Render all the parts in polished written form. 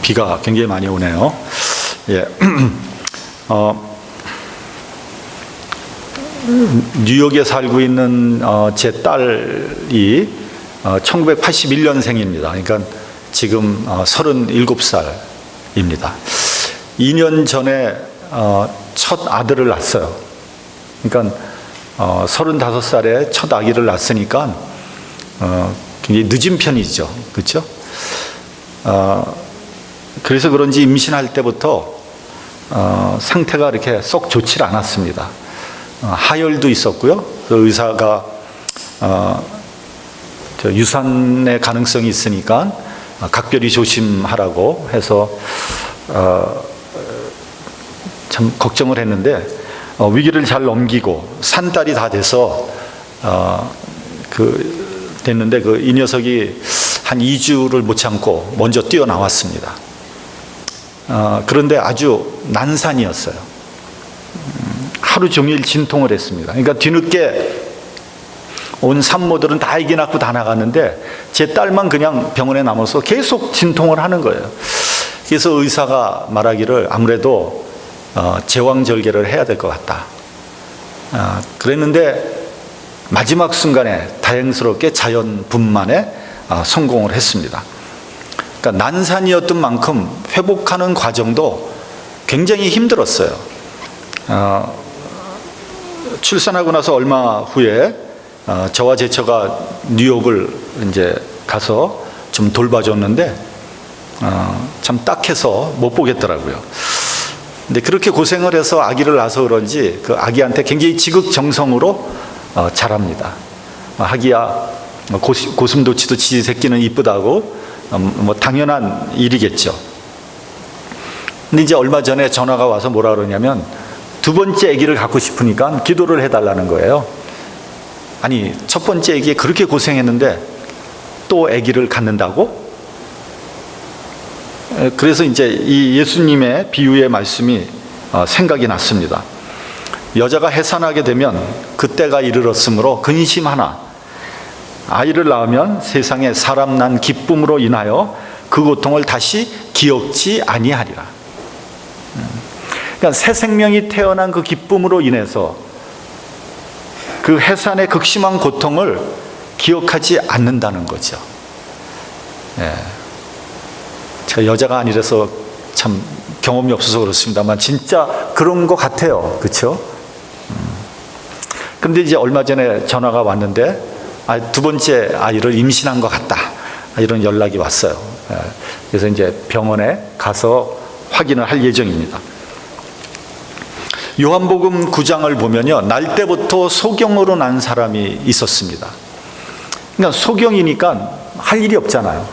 비가 굉장히 많이 오네요. 예. 뉴욕에 살고 있는 제 딸이 1981년생입니다. 그러니까 지금 37살입니다. 2년 전에 첫 아들을 낳았어요. 그러니까 35살에 첫 아기를 낳았으니까 굉장히 늦은 편이죠. 그렇죠? 그래서 그런지 임신할 때부터 상태가 이렇게 썩 좋지 않았습니다. 하열도 있었고요. 그 의사가 유산의 가능성이 있으니까 각별히 조심하라고 해서 참 걱정을 했는데 위기를 잘 넘기고 산딸이 다 돼서 됐는데 이 녀석이 한 2주를 못 참고 먼저 뛰어나왔습니다. 그런데 아주 난산이었어요. 하루 종일 진통을 했습니다. 그러니까 뒤늦게 온 산모들은 다 아기 낳고 다 나갔는데 제 딸만 그냥 병원에 남아서 계속 진통을 하는 거예요. 그래서 의사가 말하기를 아무래도 제왕절개를 해야 될 것 같다. 그랬는데 마지막 순간에 다행스럽게 자연 분만에 성공을 했습니다. 그러니까 난산이었던 만큼 회복하는 과정도 굉장히 힘들었어요. 출산하고 나서 얼마 후에 저와 제 처가 뉴욕을 이제 가서 좀 돌봐줬는데 참 딱해서 못 보겠더라고요. 근데 그렇게 고생을 해서 아기를 낳아서 그런지 그 아기한테 굉장히 지극정성으로 자랍니다. 하기야 고슴도치도 지 새끼는 이쁘다고 뭐 당연한 일이겠죠. 근데 이제 얼마 전에 전화가 와서 뭐라 그러냐면 두 번째 아기를 갖고 싶으니까 기도를 해달라는 거예요. 아니 첫 번째 아기에 그렇게 고생했는데 또 아기를 갖는다고? 그래서 이제 이 예수님의 비유의 말씀이 생각이 났습니다. 여자가 해산하게 되면 그때가 이르렀으므로 근심하나 아이를 낳으면 세상에 사람 난 기쁨으로 인하여 그 고통을 다시 기억지 아니하리라. 그러니까 새 생명이 태어난 그 기쁨으로 인해서 그 해산의 극심한 고통을 기억하지 않는다는 거죠. 예. 제가 여자가 아니라서 참 경험이 없어서 그렇습니다만 진짜 그런 것 같아요. 그렇죠? 그런데 이제 얼마 전에 전화가 왔는데 두 번째 아이를 임신한 것 같다. 이런 연락이 왔어요. 예. 그래서 이제 병원에 가서 확인을 할 예정입니다. 요한복음 9장을 보면요, 날 때부터 소경으로 난 사람이 있었습니다. 그러니까 소경이니까 할 일이 없잖아요.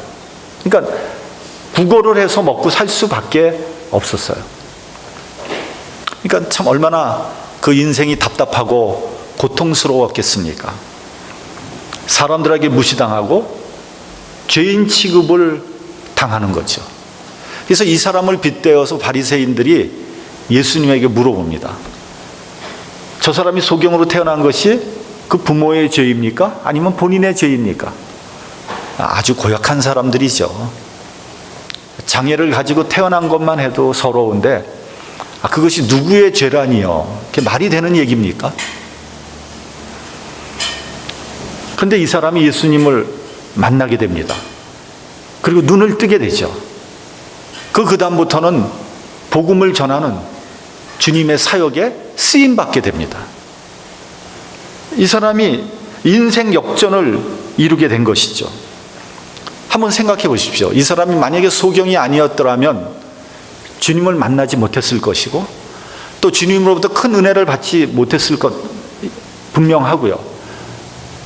그러니까 국어를 해서 먹고 살 수밖에 없었어요. 그러니까 참 얼마나 그 인생이 답답하고 고통스러웠겠습니까? 사람들에게 무시당하고 죄인 취급을 당하는 거죠. 그래서 이 사람을 빗대어서 바리새인들이 예수님에게 물어봅니다. 저 사람이 소경으로 태어난 것이 그 부모의 죄입니까? 아니면 본인의 죄입니까? 아주 고약한 사람들이죠. 장애를 가지고 태어난 것만 해도 서러운데 그것이 누구의 죄라니요? 그게 말이 되는 얘기입니까? 그런데 이 사람이 예수님을 만나게 됩니다. 그리고 눈을 뜨게 되죠. 그 다음부터는 복음을 전하는 주님의 사역에 쓰임받게 됩니다. 이 사람이 인생 역전을 이루게 된 것이죠. 한번 생각해 보십시오. 이 사람이 만약에 소경이 아니었더라면 주님을 만나지 못했을 것이고 또 주님으로부터 큰 은혜를 받지 못했을 것 분명하고요.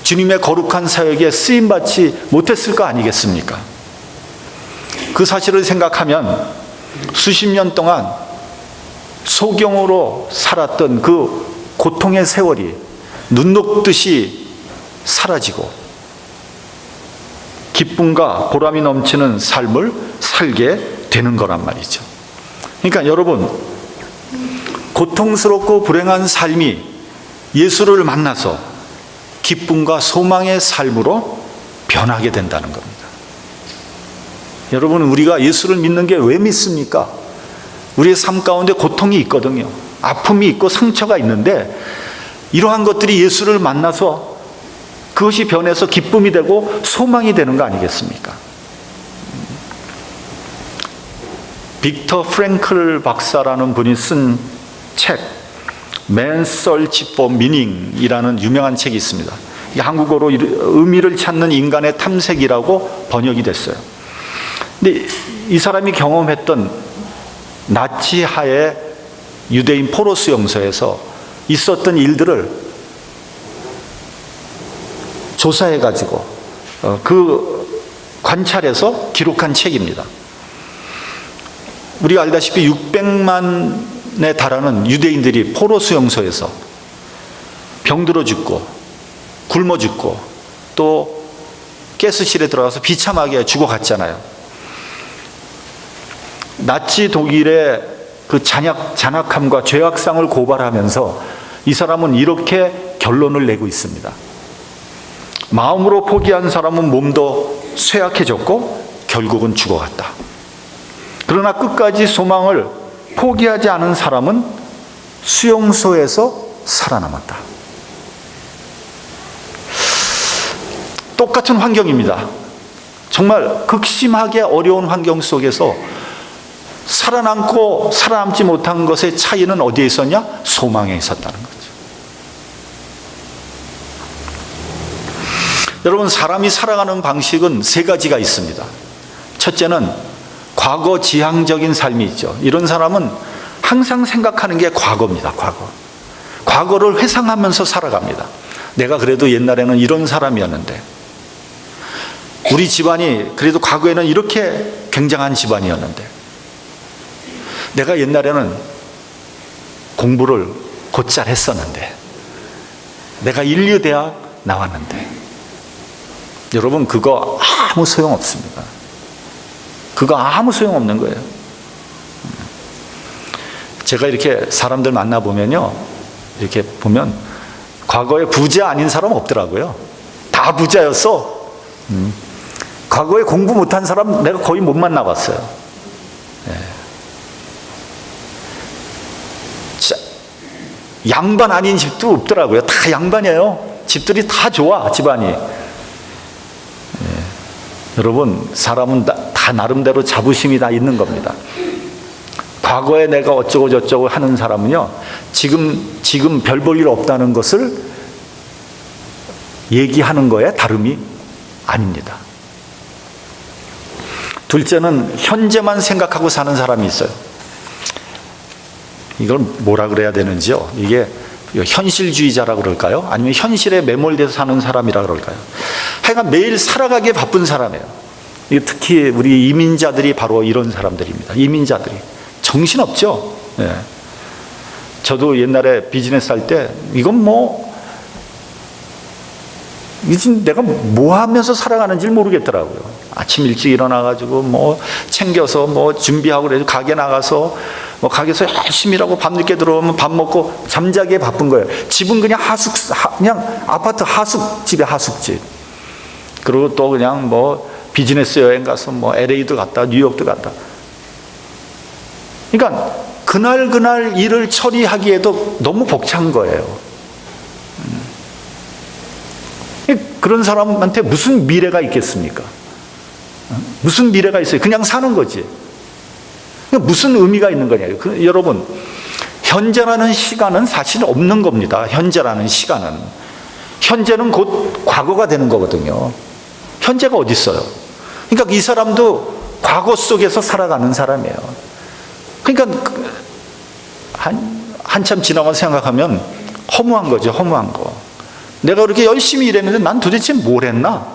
주님의 거룩한 사역에 쓰임받지 못했을 거 아니겠습니까? 그 사실을 생각하면 수십 년 동안 소경으로 살았던 그 고통의 세월이 눈 녹듯이 사라지고 기쁨과 보람이 넘치는 삶을 살게 되는 거란 말이죠. 그러니까 여러분, 고통스럽고 불행한 삶이 예수를 만나서 기쁨과 소망의 삶으로 변하게 된다는 겁니다. 여러분, 우리가 예수를 믿는 게 왜 믿습니까? 우리의 삶 가운데 고통이 있거든요. 아픔이 있고 상처가 있는데 이러한 것들이 예수를 만나서 그것이 변해서 기쁨이 되고 소망이 되는 거 아니겠습니까? 빅터 프랭클 박사라는 분이 쓴 책 Man's Search for Meaning이라는 유명한 책이 있습니다. 이게 한국어로 의미를 찾는 인간의 탐색이라고 번역이 됐어요. 근데 이 사람이 경험했던 나치하의 유대인 포로수 용소에서 있었던 일들을 조사해가지고 그 관찰해서 기록한 책입니다. 우리가 알다시피 600만에 달하는 유대인들이 포로수 용소에서 병들어 죽고 굶어 죽고 또 가스실에 들어가서 비참하게 죽어갔잖아요. 나치 독일의 그 잔악함과 죄악상을 고발하면서 이 사람은 이렇게 결론을 내고 있습니다. 마음으로 포기한 사람은 몸도 쇠약해졌고 결국은 죽어갔다. 그러나 끝까지 소망을 포기하지 않은 사람은 수용소에서 살아남았다. 똑같은 환경입니다. 정말 극심하게 어려운 환경 속에서 살아남고 살아남지 못한 것의 차이는 어디에 있었냐? 소망에 있었다는 거죠. 여러분, 사람이 살아가는 방식은 세 가지가 있습니다. 첫째는 과거 지향적인 삶이 있죠. 이런 사람은 항상 생각하는 게 과거입니다. 과거를 회상하면서 살아갑니다. 내가 그래도 옛날에는 이런 사람이었는데, 우리 집안이 그래도 과거에는 이렇게 굉장한 집안이었는데, 내가 옛날에는 공부를 곧잘 했었는데, 내가 인류대학 나왔는데. 여러분, 그거 아무 소용없습니다. 그거 아무 소용없는 거예요. 제가 이렇게 사람들 만나보면요, 이렇게 보면 과거에 부자 아닌 사람 없더라고요. 다 부자였어. 과거에 공부 못한 사람 내가 거의 못 만나봤어요. 양반 아닌 집도 없더라고요. 다 양반이에요. 집들이 다 좋아, 집안이. 여러분, 사람은 다 나름대로 자부심이 다 있는 겁니다. 과거에 내가 어쩌고 저쩌고 하는 사람은요, 지금 별 볼 일 없다는 것을 얘기하는 거에 다름이 아닙니다. 둘째는 현재만 생각하고 사는 사람이 있어요. 이걸 뭐라 그래야 되는지요? 이게 현실주의자라고 그럴까요? 아니면 현실에 매몰돼서 사는 사람이라 그럴까요? 하여간 매일 살아가기에 바쁜 사람이에요. 특히 우리 이민자들이 바로 이런 사람들입니다. 이민자들이 정신없죠. 예. 저도 옛날에 비즈니스 할 때 이건 지금 내가 뭐 하면서 살아가는지 모르겠더라고요. 아침 일찍 일어나가지고 챙겨서 준비하고 그래서 가게 나가서 가게에서 열심히 일하고 밤늦게 들어오면 밥 먹고 잠자기에 바쁜 거예요. 집은 그냥 그냥 아파트 하숙집에 하숙집. 그리고 또 그냥 비즈니스 여행 가서 LA도 갔다 뉴욕도 갔다. 그러니까 그날 일을 처리하기에도 너무 벅찬 거예요. 그런 사람한테 무슨 미래가 있겠습니까? 무슨 미래가 있어요? 그냥 사는 거지. 무슨 의미가 있는 거냐요. 여러분, 현재라는 시간은 사실 없는 겁니다. 현재라는 시간은. 현재는 곧 과거가 되는 거거든요. 현재가 어디 있어요? 그러니까 이 사람도 과거 속에서 살아가는 사람이에요. 그러니까 한참 지나고 생각하면 허무한 거죠. 허무한 거. 내가 그렇게 열심히 일했는데 난 도대체 뭘 했나?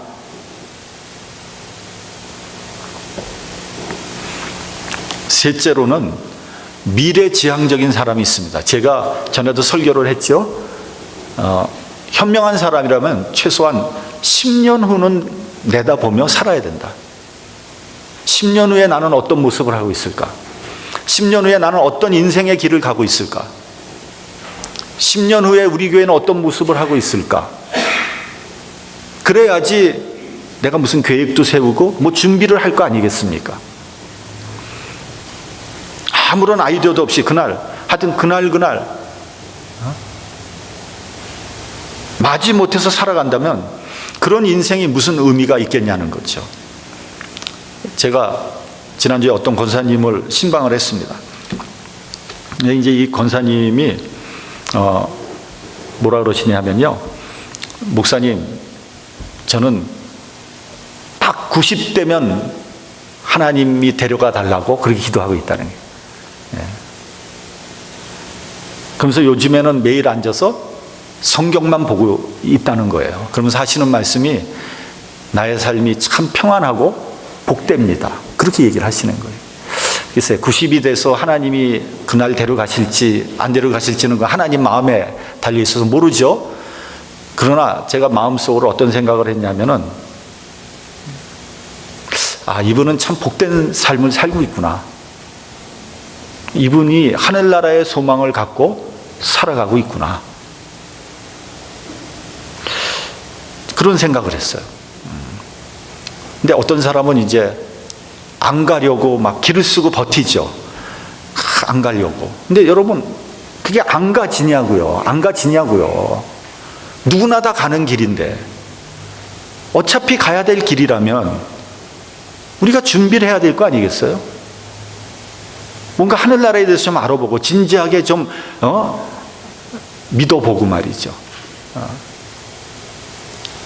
셋째로는 미래지향적인 사람이 있습니다. 제가 전에도 설교를 했죠. 현명한 사람이라면 최소한 10년 후는 내다보며 살아야 된다. 10년 후에 나는 어떤 모습을 하고 있을까? 10년 후에 나는 어떤 인생의 길을 가고 있을까? 10년 후에 우리 교회는 어떤 모습을 하고 있을까? 그래야지 내가 무슨 계획도 세우고 뭐 준비를 할 거 아니겠습니까? 아무런 아이디어도 없이 하여튼 그날 마지 못해서 살아간다면 그런 인생이 무슨 의미가 있겠냐는 거죠. 제가 지난주에 어떤 권사님을 신방을 했습니다. 이제 이 권사님이 뭐라 그러시냐면요, 목사님, 저는 딱 90대면 하나님이 데려가 달라고 그렇게 기도하고 있다는 거예요. 그러면서 요즘에는 매일 앉아서 성경만 보고 있다는 거예요. 그러면서 하시는 말씀이 나의 삶이 참 평안하고 복됩니다. 그렇게 얘기를 하시는 거예요. 글쎄 90이 돼서 하나님이 그날 데려가실지 안 데려가실지는 하나님 마음에 달려있어서 모르죠. 그러나 제가 마음속으로 어떤 생각을 했냐면은, 이분은 참 복된 삶을 살고 있구나. 이분이 하늘나라의 소망을 갖고 살아가고 있구나. 그런 생각을 했어요. 근데 어떤 사람은 이제 안 가려고 막 길을 쓰고 버티죠. 안 가려고. 근데 여러분, 그게 안 가지냐고요. 안 가지냐고요. 누구나 다 가는 길인데, 어차피 가야 될 길이라면 우리가 준비를 해야 될 거 아니겠어요? 뭔가 하늘나라에 대해서 좀 알아보고 진지하게 좀 믿어보고 말이죠.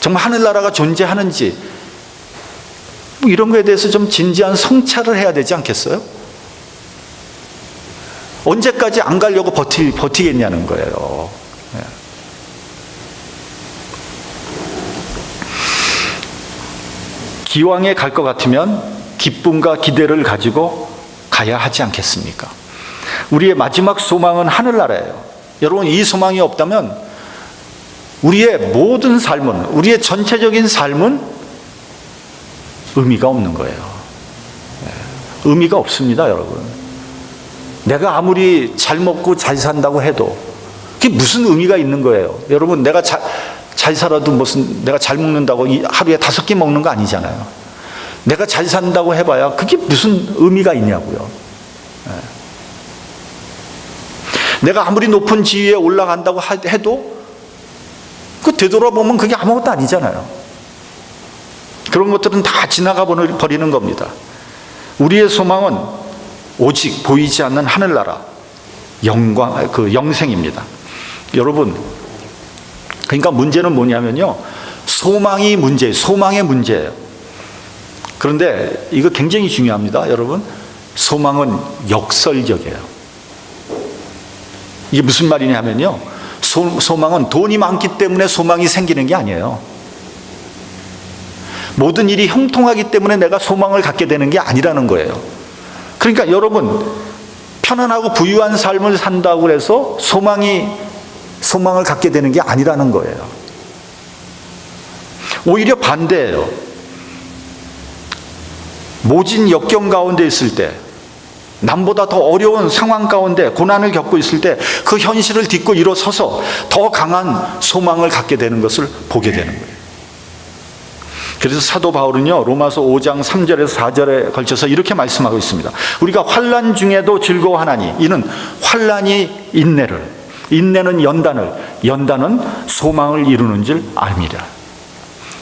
정말 하늘나라가 존재하는지 뭐 이런 거에 대해서 좀 진지한 성찰을 해야 되지 않겠어요? 언제까지 안 가려고 버티겠냐는 거예요. 기왕에 갈 것 같으면 기쁨과 기대를 가지고 가야 하지 않겠습니까? 우리의 마지막 소망은 하늘나라예요. 여러분, 이 소망이 없다면 우리의 모든 삶은, 우리의 전체적인 삶은 의미가 없는 거예요. 의미가 없습니다, 여러분. 내가 아무리 잘 먹고 잘 산다고 해도 그게 무슨 의미가 있는 거예요? 여러분, 내가 잘 살아도 무슨, 내가 잘 먹는다고 하루에 5끼 먹는 거 아니잖아요. 내가 잘 산다고 해봐야 그게 무슨 의미가 있냐고요. 내가 아무리 높은 지위에 올라간다고 해도 그 되돌아보면 그게 아무것도 아니잖아요. 그런 것들은 다 지나가 버리는 겁니다. 우리의 소망은 오직 보이지 않는 하늘나라, 영광, 영생입니다. 여러분, 그러니까 문제는 뭐냐면요, 소망이 문제예요. 소망의 문제예요. 그런데 이거 굉장히 중요합니다, 여러분. 소망은 역설적이에요. 이게 무슨 말이냐면요, 소망은 돈이 많기 때문에 소망이 생기는 게 아니에요. 모든 일이 형통하기 때문에 내가 소망을 갖게 되는 게 아니라는 거예요. 그러니까 여러분, 편안하고 부유한 삶을 산다고 해서 소망을 갖게 되는 게 아니라는 거예요. 오히려 반대예요. 모진 역경 가운데 있을 때, 남보다 더 어려운 상황 가운데 고난을 겪고 있을 때 그 현실을 딛고 일어서서 더 강한 소망을 갖게 되는 것을 보게 되는 거예요. 그래서 사도 바울은요, 로마서 5장 3절에서 4절에 걸쳐서 이렇게 말씀하고 있습니다. 우리가 환난 중에도 즐거워하나니 이는 환난이 인내를, 인내는 연단을, 연단은 소망을 이루는 줄 압니다.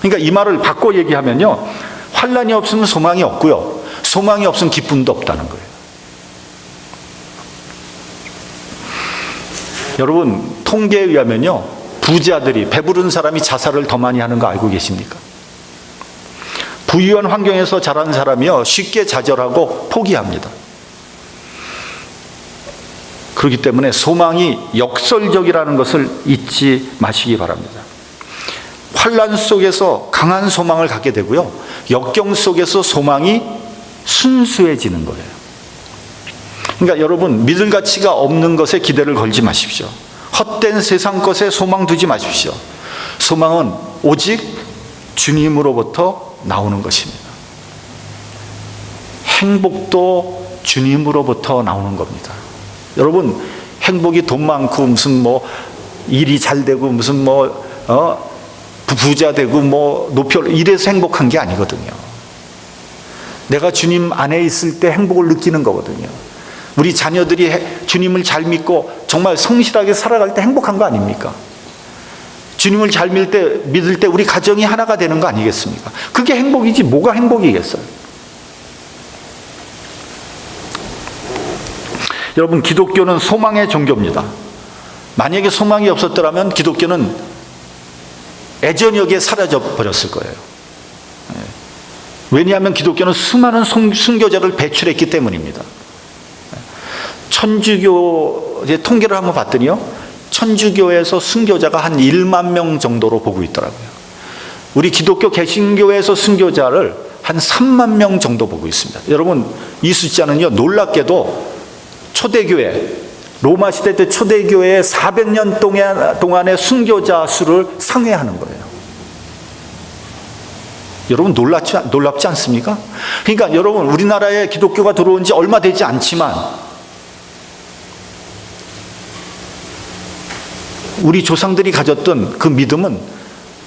그러니까 이 말을 바꿔 얘기하면요, 환난이 없으면 소망이 없고요, 소망이 없으면 기쁨도 없다는 거예요. 여러분, 통계에 의하면요, 부자들이, 배부른 사람이 자살을 더 많이 하는 거 알고 계십니까? 부유한 환경에서 자란 사람이요, 쉽게 좌절하고 포기합니다. 그렇기 때문에 소망이 역설적이라는 것을 잊지 마시기 바랍니다. 환난 속에서 강한 소망을 갖게 되고요, 역경 속에서 소망이 순수해지는 거예요. 그러니까 여러분, 믿을 가치가 없는 것에 기대를 걸지 마십시오. 헛된 세상 것에 소망 두지 마십시오. 소망은 오직 주님으로부터 나오는 것입니다. 행복도 주님으로부터 나오는 겁니다. 여러분, 행복이 돈 많고 무슨 뭐 일이 잘 되고 무슨 뭐 부자 되고 뭐 높이 이래서 행복한 게 아니거든요. 내가 주님 안에 있을 때 행복을 느끼는 거거든요. 우리 자녀들이 주님을 잘 믿고 정말 성실하게 살아갈 때 행복한 거 아닙니까? 주님을 잘 믿을 때 우리 가정이 하나가 되는 거 아니겠습니까? 그게 행복이지 뭐가 행복이겠어요? 여러분, 기독교는 소망의 종교입니다. 만약에 소망이 없었더라면 기독교는 애저녁에 사라져 버렸을 거예요. 왜냐하면 기독교는 수많은 순교자를 배출했기 때문입니다. 천주교의 통계를 한번 봤더니요, 천주교에서 순교자가 한 1만 명 정도로 보고 있더라고요. 우리 기독교 개신교에서 순교자를 한 3만 명 정도 보고 있습니다. 여러분, 이 숫자는요, 놀랍게도 초대교회, 로마 시대 때 초대교회의 400년 동안의 순교자 수를 상회하는 거예요. 여러분, 놀랍지 않습니까? 그러니까 여러분, 우리나라에 기독교가 들어온 지 얼마 되지 않지만 우리 조상들이 가졌던 그 믿음은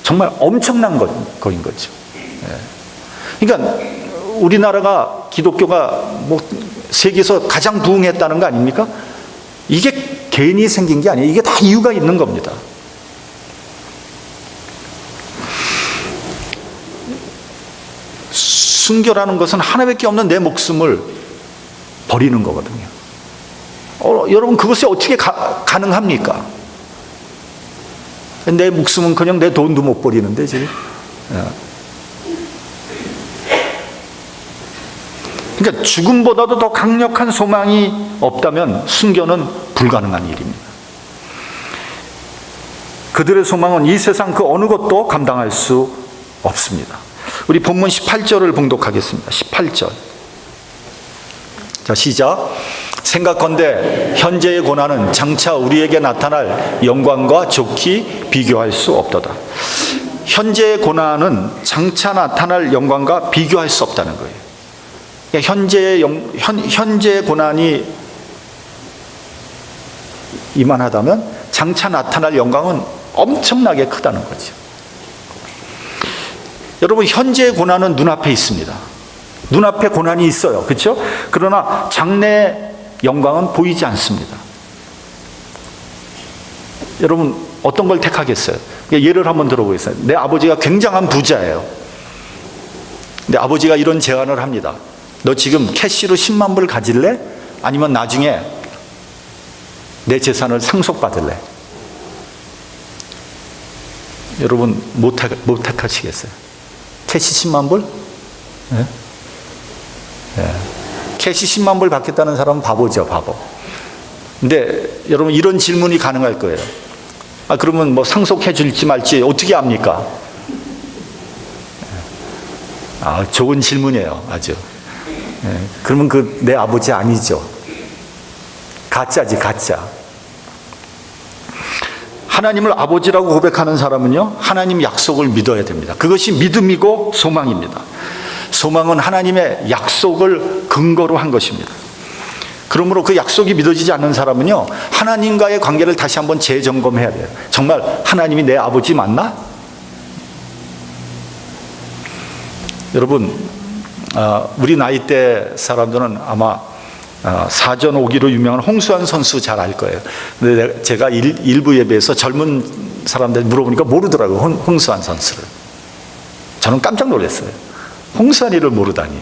정말 엄청난 거인 거죠. 그러니까 우리나라가 기독교가 뭐 세계에서 가장 부흥했다는 거 아닙니까? 이게 괜히 생긴 게 아니에요. 이게 다 이유가 있는 겁니다. 순교라는 것은 하나밖에 없는 내 목숨을 버리는 거거든요. 여러분, 그것이 어떻게 가능합니까? 내 목숨은 그냥 내 돈도 못 버리는데 지금. 그러니까 죽음보다도 더 강력한 소망이 없다면 순교는 불가능한 일입니다. 그들의 소망은 이 세상 그 어느 것도 감당할 수 없습니다. 우리 본문 18절을 봉독하겠습니다. 18절. 자, 시작. 생각건대 현재의 고난은 장차 우리에게 나타날 영광과 좋게 비교할 수 없도다. 현재의 고난은 장차 나타날 영광과 비교할 수 없다는 거예요. 그러니까 현재의 고난이 이만하다면 장차 나타날 영광은 엄청나게 크다는 거죠. 여러분, 현재의 고난은 눈앞에 있습니다. 눈앞에 고난이 있어요. 그렇죠? 그러나 장래의 영광은 보이지 않습니다. 여러분, 어떤 걸 택하겠어요? 예를 한번 들어보겠습니다. 내 아버지가 굉장한 부자예요. 근데 아버지가 이런 제안을 합니다. 너 지금 캐시로 10만 불 가질래? 아니면 나중에 내 재산을 상속받을래? 여러분, 못 택하시겠어요? 캐시 10만 불? 네? 네. 캐시 10만 불 받겠다는 사람은 바보죠, 바보. 근데 여러분, 이런 질문이 가능할 거예요. 그러면 뭐 상속해 줄지 말지 어떻게 압니까? 좋은 질문이에요, 아주. 그러면 내 아버지 아니죠. 가짜지, 가짜. 하나님을 아버지라고 고백하는 사람은요, 하나님 약속을 믿어야 됩니다. 그것이 믿음이고 소망입니다. 소망은 하나님의 약속을 근거로 한 것입니다. 그러므로 그 약속이 믿어지지 않는 사람은요, 하나님과의 관계를 다시 한번 재점검해야 돼요. 정말 하나님이 내 아버지 맞나? 여러분, 우리 나이대 사람들은 아마 사전 오기로 유명한 홍수환 선수 잘 알 거예요. 근데 제가 일부 예배에서 젊은 사람들 물어보니까 모르더라고요, 홍수환 선수를. 저는 깜짝 놀랐어요. 홍수환이를 모르다니.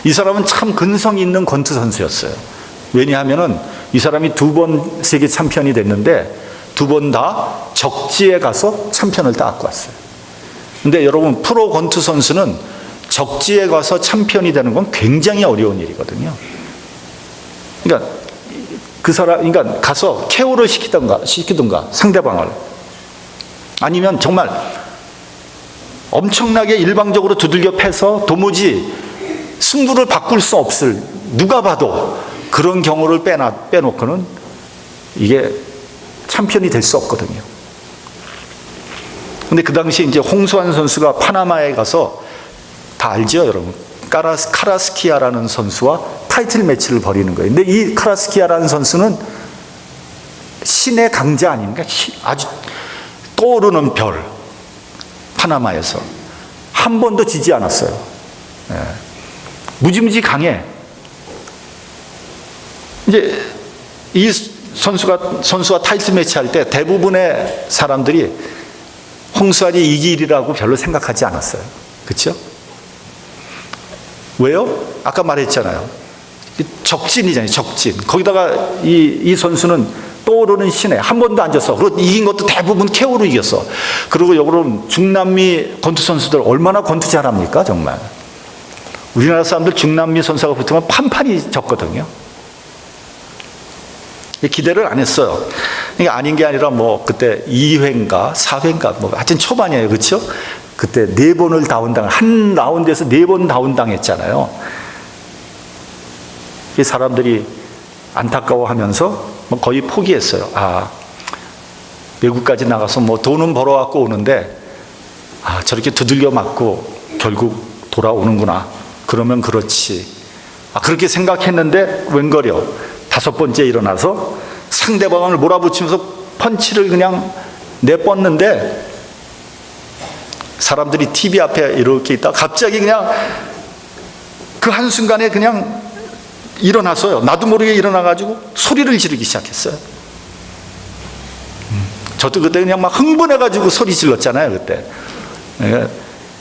이 사람은 참 근성이 있는 권투 선수였어요. 왜냐하면 이 사람이 2번 세계 챔피언이 됐는데 2번 다 적지에 가서 챔피언을 따갖고 왔어요. 근데 여러분, 프로 권투 선수는 적지에 가서 챔피언이 되는 건 굉장히 어려운 일이거든요. 그러니까 그러니까 가서 KO를 시키던가 상대방을, 아니면 정말 엄청나게 일방적으로 두들겨 패서 도무지 승부를 바꿀 수 없을, 누가 봐도 그런 경우를 빼놓고는 이게 챔피언이 될 수 없거든요. 근데 그 당시 이제 홍수환 선수가 파나마에 가서, 다 알죠, 여러분? 카라스키아라는 선수와 타이틀 매치를 벌이는 거예요. 근데 이 카라스키아라는 선수는 신의 강자 아닙니까? 아주 떠오르는 별, 파나마에서 한 번도 지지 않았어요. 예. 무지무지 이제 이 선수와 타이틀 매치 할 때 대부분의 사람들이 홍수환이 이길이라고 별로 생각하지 않았어요. 그렇죠? 왜요? 아까 말했잖아요. 적진이잖아요. 적진. 거기다가 이 선수는 떠오르는 신에 한 번도 안 졌어. 그리고 이긴 것도 대부분 KO로 이겼어. 그리고 여러분, 중남미 권투 선수들 얼마나 권투 잘합니까? 정말. 우리나라 사람들 중남미 선수가 붙으면 판판이 졌거든요. 기대를 안 했어요. 이게 아닌 게 아니라 뭐 그때 2회인가 4회인가 뭐 하여튼 초반이에요. 그렇죠? 그때 4번을 다운당, 한 라운드에서 4번 다운당했잖아요. 이 사람들이 안타까워하면서 뭐 거의 포기했어요. 외국까지 나가서 뭐 돈은 벌어갖고 오는데 저렇게 두들겨 맞고 결국 돌아오는구나. 그러면 그렇지. 그렇게 생각했는데 웬걸요. 5번째 일어나서 상대방을 몰아붙이면서 펀치를 그냥 내뻗는데 사람들이 TV 앞에 이렇게 있다 갑자기 그냥 그 한순간에 그냥 일어났어요. 나도 모르게 일어나가지고 소리를 지르기 시작했어요. 저도 그때 그냥 막 흥분해가지고 소리 질렀잖아요. 그때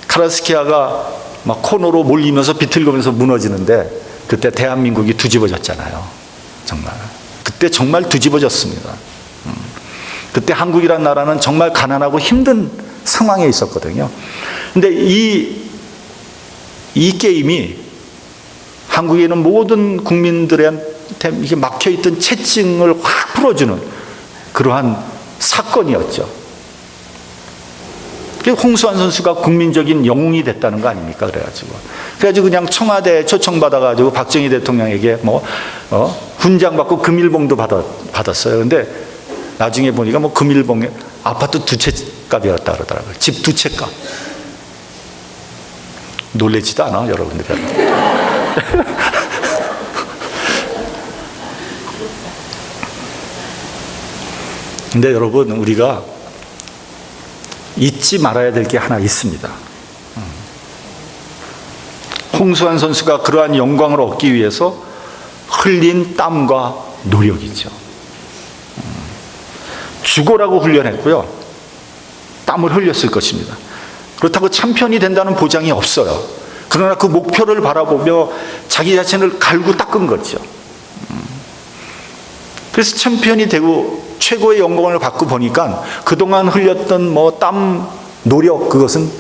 카라스키아가 막 코너로 몰리면서 비틀거면서 무너지는데 그때 대한민국이 뒤집어졌잖아요. 정말 그때 정말 뒤집어졌습니다. 그때 한국이란 나라는 정말 가난하고 힘든 상황에 있었거든요. 근데 이 게임이 한국에 있는 모든 국민들한테 이게 막혀있던 채증을 확 풀어주는 그러한 사건이었죠. 홍수환 선수가 국민적인 영웅이 됐다는 거 아닙니까? 그래가지고 그냥 청와대에 초청받아가지고 박정희 대통령에게 훈장 받고 금일봉도 받았어요. 근데 나중에 보니까 뭐 금일봉에 아파트 2채 값이었다 그러더라고요. 집 2채 값. 놀래지도 않아, 여러분들. 근데 여러분, 우리가 잊지 말아야 될 게 하나 있습니다. 홍수환 선수가 그러한 영광을 얻기 위해서 흘린 땀과 노력이죠. 죽어라고 훈련했고요. 땀을 흘렸을 것입니다. 그렇다고 챔피언이 된다는 보장이 없어요. 그러나 그 목표를 바라보며 자기 자신을 갈고 닦은 거죠. 그래서 챔피언이 되고 최고의 영광을 받고 보니까 그동안 흘렸던 땀, 노력, 그것은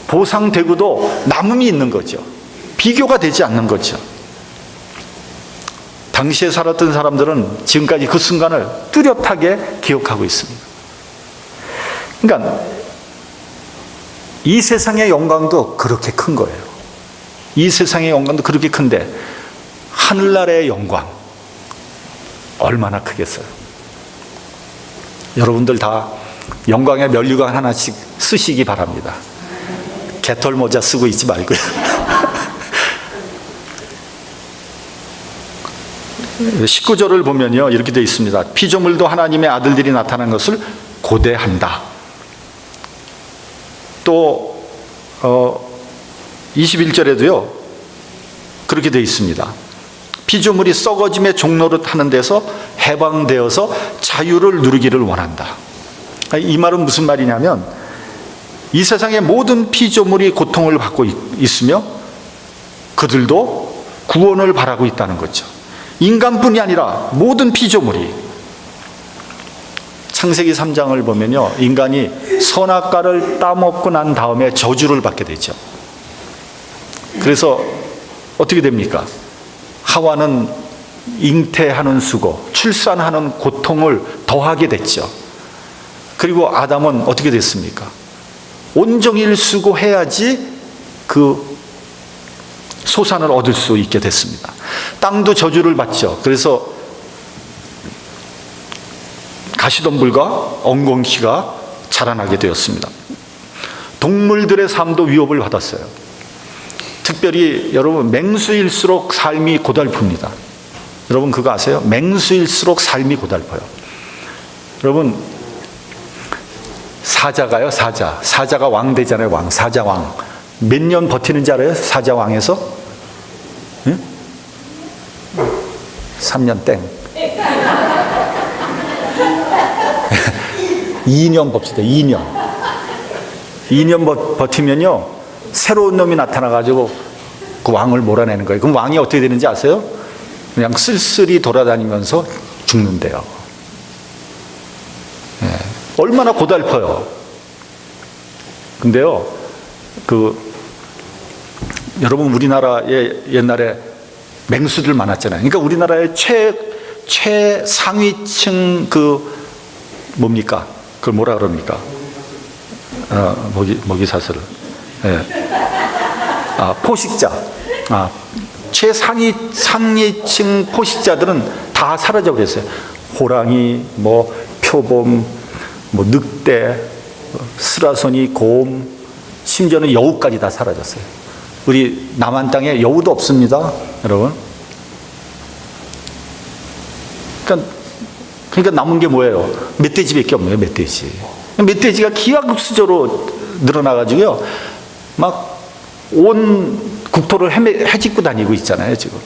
보상되고도 남음이 있는 거죠. 비교가 되지 않는 거죠. 당시에 살았던 사람들은 지금까지 그 순간을 뚜렷하게 기억하고 있습니다. 그러니까 이 세상의 영광도 그렇게 큰 거예요. 이 세상의 영광도 그렇게 큰데 하늘나라의 영광 얼마나 크겠어요. 여러분들 다 영광의 면류관 하나씩 쓰시기 바랍니다. 개털 모자 쓰고 있지 말고요. 19절을 보면요, 이렇게 되어 있습니다. 피조물도 하나님의 아들들이 나타난 것을 고대한다. 또 21절에도요 그렇게 되어 있습니다. 피조물이 썩어짐의 종노릇 하는 데서 해방되어서 자유를 누리기를 원한다. 이 말은 무슨 말이냐면 이 세상의 모든 피조물이 고통을 받고 있으며 그들도 구원을 바라고 있다는 거죠. 인간뿐이 아니라 모든 피조물이. 창세기 3장을 보면요, 인간이 선악과를 따먹고 난 다음에 저주를 받게 되죠. 그래서 어떻게 됩니까? 하와는 잉태하는 수고, 출산하는 고통을 더하게 됐죠. 그리고 아담은 어떻게 됐습니까? 온종일 수고해야지 그 소산을 얻을 수 있게 됐습니다. 땅도 저주를 받죠. 그래서 가시덤불과 엉겅퀴가 자라나게 되었습니다. 동물들의 삶도 위협을 받았어요. 특별히 여러분, 맹수일수록 삶이 고달픕니다. 여러분 그거 아세요? 맹수일수록 삶이 고달퍼요. 여러분, 사자가요, 사자가 왕 되잖아요. 왕, 사자왕. 몇 년 버티는지 알아요? 사자왕에서? 응? 3년 땡. 2년 봅시다. 2년. 2년 버티면요, 새로운 놈이 나타나가지고 그 왕을 몰아내는 거예요. 그럼 왕이 어떻게 되는지 아세요? 그냥 쓸쓸히 돌아다니면서 죽는데요. 네. 얼마나 고달퍼요. 근데요, 여러분, 우리나라에 옛날에 맹수들 많았잖아요. 그러니까 우리나라의 최상위층 뭡니까? 그걸 뭐라 그럽니까? 먹이사슬. 네. 포식자. 상위층 포식자들은 다 사라져 버렸어요. 호랑이, 표범, 늑대, 스라소니, 곰, 심지어는 여우까지 다 사라졌어요. 우리 남한 땅에 여우도 없습니다, 여러분. 그러니까 남은 게 뭐예요? 멧돼지밖에 없네요, 멧돼지. 멧돼지가 기하급수적으로 늘어나가지고요, 막 온 국토를 헤집고 다니고 있잖아요, 지금.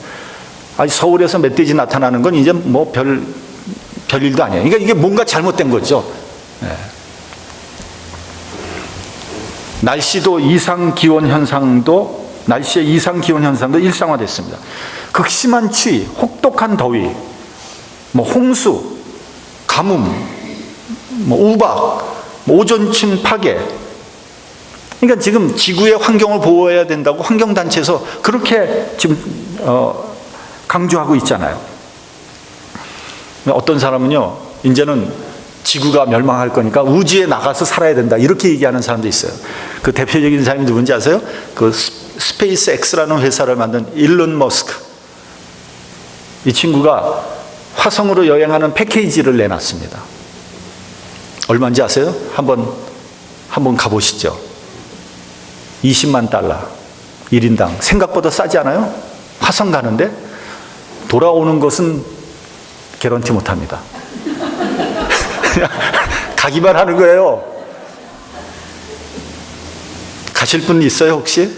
아니, 서울에서 멧돼지 나타나는 건 이제 별일도 아니에요. 그러니까 이게 뭔가 잘못된 거죠. 네. 날씨의 이상 기온 현상도 일상화됐습니다. 극심한 추위, 혹독한 더위, 홍수, 가뭄, 우박, 오존층 파괴. 그러니까 지금 지구의 환경을 보호해야 된다고 환경단체에서 그렇게 지금 강조하고 있잖아요. 어떤 사람은요, 이제는 지구가 멸망할 거니까 우주에 나가서 살아야 된다, 이렇게 얘기하는 사람도 있어요. 그 대표적인 사람이 누군지 아세요? 스페이스 X라는 회사를 만든 일론 머스크. 이 친구가 화성으로 여행하는 패키지를 내놨습니다. 얼마인지 아세요? 한번 가보시죠. 20만 달러 1인당. 생각보다 싸지 않아요? 화성 가는데 돌아오는 것은 개런티 못합니다. 그냥 가기만 하는 거예요. 가실 분 있어요, 혹시?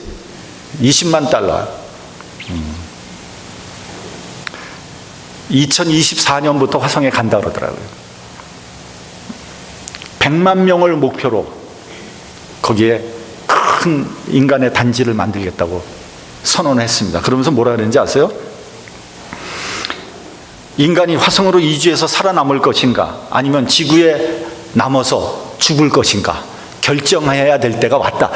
20만 달러. 2024년부터 화성에 간다 그러더라고요. 100만 명을 목표로 거기에 큰 인간의 단지를 만들겠다고 선언했습니다. 그러면서 뭐라 그랬는지 아세요? 인간이 화성으로 이주해서 살아남을 것인가, 아니면 지구에 남아서 죽을 것인가 결정해야 될 때가 왔다.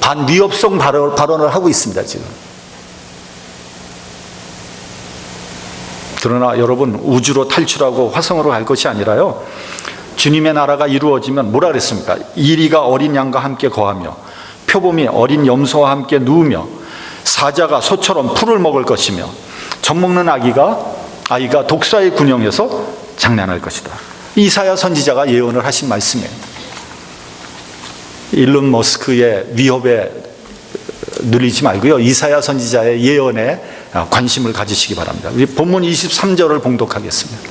반위협성 발언을 하고 있습니다, 지금. 그러나 여러분, 우주로 탈출하고 화성으로 갈 것이 아니라요, 주님의 나라가 이루어지면 뭐라 그랬습니까? 이리가 어린 양과 함께 거하며 표범이 어린 염소와 함께 누우며 사자가 소처럼 풀을 먹을 것이며 젖먹는 아이가 독사의 군형에서 장난할 것이다. 이사야 선지자가 예언을 하신 말씀이에요. 일론 머스크의 위협에 눌리지 말고요, 이사야 선지자의 예언에 관심을 가지시기 바랍니다. 우리 본문 23절을 봉독하겠습니다.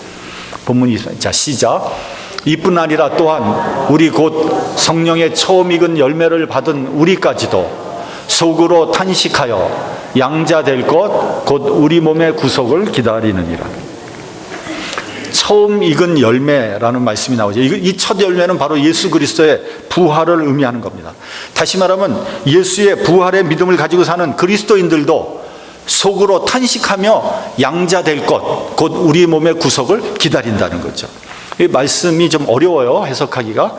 본문 23절. 자, 시작. 이뿐 아니라 또한 우리 곧 성령의 처음 익은 열매를 받은 우리까지도 속으로 탄식하여 양자 될 것 곧 우리 몸의 구속을 기다리느니라. 처음 익은 열매라는 말씀이 나오죠. 이 첫 열매는 바로 예수 그리스도의 부활을 의미하는 겁니다. 다시 말하면 예수의 부활의 믿음을 가지고 사는 그리스도인들도 속으로 탄식하며 양자 될 것 곧 우리 몸의 구속을 기다린다는 거죠. 이 말씀이 좀 어려워요, 해석하기가.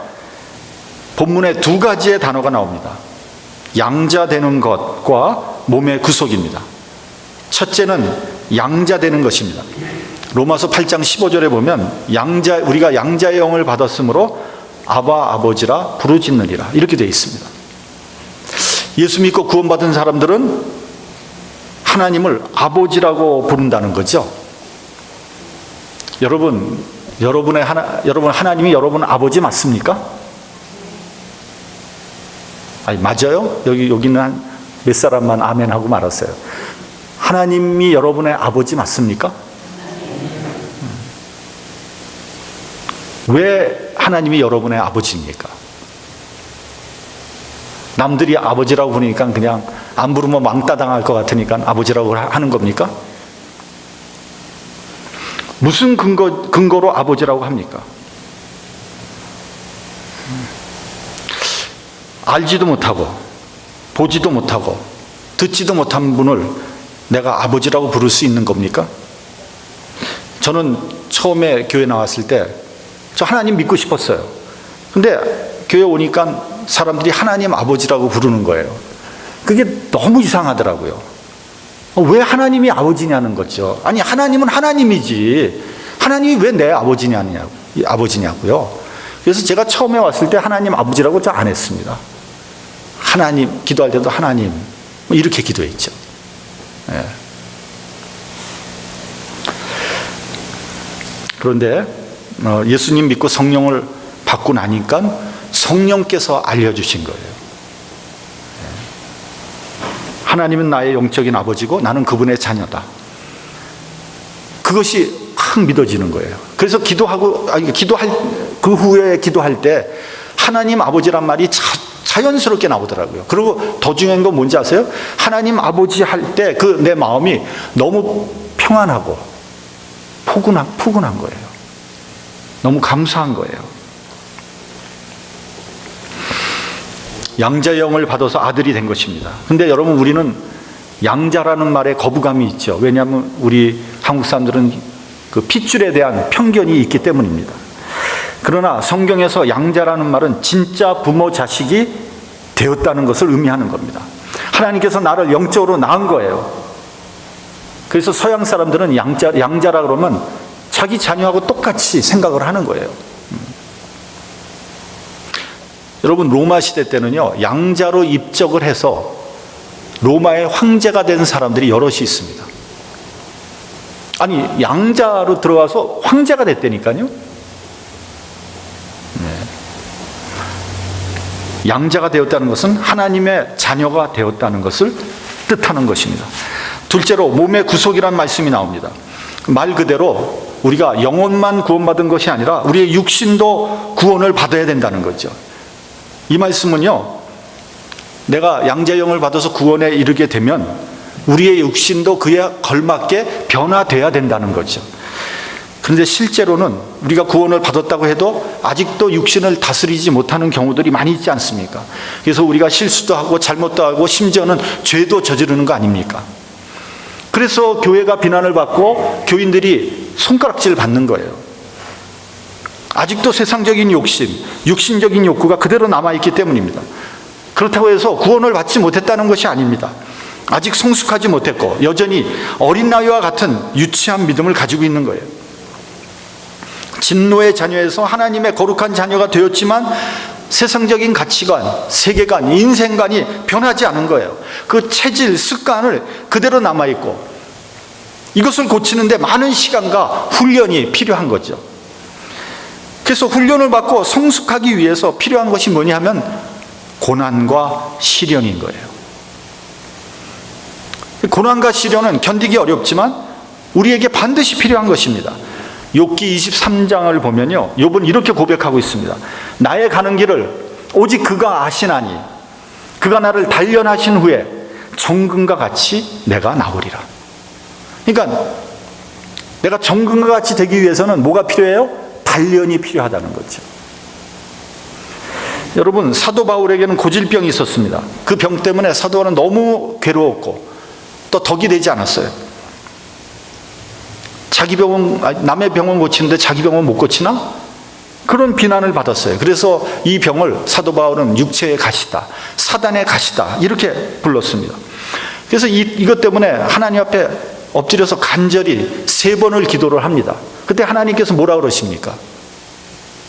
본문에 두 가지의 단어가 나옵니다. 양자되는 것과 몸의 구속입니다. 첫째는 양자되는 것입니다. 로마서 8장 15절에 보면 우리가 양자의 영을 받았으므로 아바 아버지라 부르짖느니라, 이렇게 되어 있습니다. 예수 믿고 구원받은 사람들은 하나님을 아버지라고 부른다는 거죠. 여러분 하나님이 여러분 아버지 맞습니까? 아니, 맞아요? 여기는 한 몇 사람만 아멘 하고 말았어요. 하나님이 여러분의 아버지 맞습니까? 왜 하나님이 여러분의 아버지입니까? 남들이 아버지라고 부르니까 그냥 안 부르면 왕따 당할 것 같으니까 아버지라고 하는 겁니까? 무슨 근거로 아버지라고 합니까? 알지도 못하고 보지도 못하고 듣지도 못한 분을 내가 아버지라고 부를 수 있는 겁니까? 저는 처음에 교회 나왔을 때 저 하나님 믿고 싶었어요. 근데 교회 오니까 사람들이 하나님 아버지라고 부르는 거예요. 그게 너무 이상하더라고요. 왜 하나님이 아버지냐는 거죠. 아니, 하나님은 하나님이지 하나님이 왜 내 아버지냐고요. 그래서 제가 처음에 왔을 때 하나님 아버지라고 저 안 했습니다. 하나님, 기도할 때도 하나님 이렇게 기도했죠. 예. 그런데 예수님 믿고 성령을 받고 나니까 성령께서 알려주신 거예요. 하나님은 나의 영적인 아버지고 나는 그분의 자녀다. 그것이 확 믿어지는 거예요. 그래서 그 후에 기도할 때 하나님 아버지란 말이 자연스럽게 나오더라고요. 그리고 더 중요한 건 뭔지 아세요? 하나님 아버지 할 때 그 내 마음이 너무 평안하고 포근한 거예요. 너무 감사한 거예요. 양자영을 받아서 아들이 된 것입니다. 근데 여러분, 우리는 양자라는 말에 거부감이 있죠. 왜냐하면 우리 한국 사람들은 그 핏줄에 대한 편견이 있기 때문입니다. 그러나 성경에서 양자라는 말은 진짜 부모 자식이 되었다는 것을 의미하는 겁니다. 하나님께서 나를 영적으로 낳은 거예요. 그래서 서양 사람들은 양자라 그러면 자기 자녀하고 똑같이 생각을 하는 거예요. 여러분, 로마 시대 때는요, 양자로 입적을 해서 로마의 황제가 된 사람들이 여럿이 있습니다. 아니, 양자로 들어와서 황제가 됐다니까요. 네. 양자가 되었다는 것은 하나님의 자녀가 되었다는 것을 뜻하는 것입니다. 둘째로 몸의 구속이라는 말씀이 나옵니다. 말 그대로 우리가 영혼만 구원받은 것이 아니라 우리의 육신도 구원을 받아야 된다는 거죠. 이 말씀은요, 내가 양자영을 받아서 구원에 이르게 되면 우리의 육신도 그에 걸맞게 변화돼야 된다는 거죠. 그런데 실제로는 우리가 구원을 받았다고 해도 아직도 육신을 다스리지 못하는 경우들이 많이 있지 않습니까? 그래서 우리가 실수도 하고 잘못도 하고 심지어는 죄도 저지르는 거 아닙니까? 그래서 교회가 비난을 받고 교인들이 손가락질을 받는 거예요. 아직도 세상적인 욕심, 육신적인 욕구가 그대로 남아있기 때문입니다. 그렇다고 해서 구원을 받지 못했다는 것이 아닙니다. 아직 성숙하지 못했고 여전히 어린 나이와 같은 유치한 믿음을 가지고 있는 거예요. 진노의 자녀에서 하나님의 거룩한 자녀가 되었지만 세상적인 가치관, 세계관, 인생관이 변하지 않은 거예요. 그 체질, 습관을 그대로 남아있고 이것을 고치는데 많은 시간과 훈련이 필요한 거죠. 그래서 훈련을 받고 성숙하기 위해서 필요한 것이 뭐냐 하면 고난과 시련인 거예요. 고난과 시련은 견디기 어렵지만 우리에게 반드시 필요한 것입니다. 욥기 23장을 보면요, 욥은 이렇게 고백하고 있습니다. 나의 가는 길을 오직 그가 아시나니 그가 나를 단련하신 후에 정금과 같이 내가 나오리라. 그러니까 내가 정금과 같이 되기 위해서는 뭐가 필요해요? 단련이 필요하다는 거죠. 여러분, 사도 바울에게는 고질병이 있었습니다. 그 병 때문에 사도 바울은 너무 괴로웠고 또 덕이 되지 않았어요. 자기 병은, 남의 병은 고치는데 자기 병은 못 고치나? 그런 비난을 받았어요. 그래서 이 병을 사도 바울은 육체의 가시다, 사단의 가시다 이렇게 불렀습니다. 그래서 이것 때문에 하나님 앞에 엎드려서 간절히 3번을 기도를 합니다. 그때 하나님께서 뭐라 그러십니까?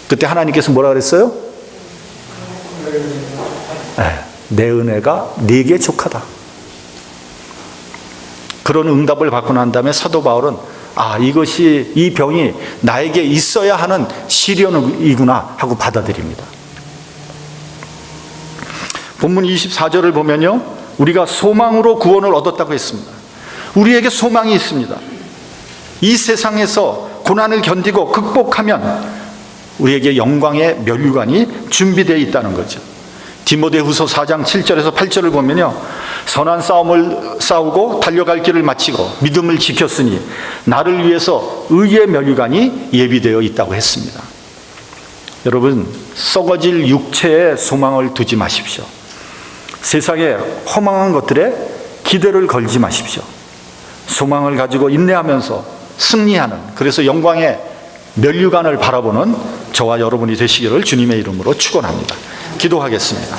그때 하나님께서 뭐라 그랬어요? 내 은혜가 네게 족하다. 그런 응답을 받고 난 다음에 사도 바울은 이것이, 이 병이 나에게 있어야 하는 시련이구나 하고 받아들입니다. 본문 24절을 보면요, 우리가 소망으로 구원을 얻었다고 했습니다. 우리에게 소망이 있습니다. 이 세상에서 고난을 견디고 극복하면 우리에게 영광의 면류관이 준비되어 있다는 거죠. 디모데후서 4장 7절에서 8절을 보면요, 선한 싸움을 싸우고 달려갈 길을 마치고 믿음을 지켰으니 나를 위해서 의의 면류관이 예비되어 있다고 했습니다. 여러분, 썩어질 육체에 소망을 두지 마십시오. 세상에 허망한 것들에 기대를 걸지 마십시오. 소망을 가지고 인내하면서 승리하는, 그래서 영광의 면류관을 바라보는 저와 여러분이 되시기를 주님의 이름으로 축원합니다. 기도하겠습니다.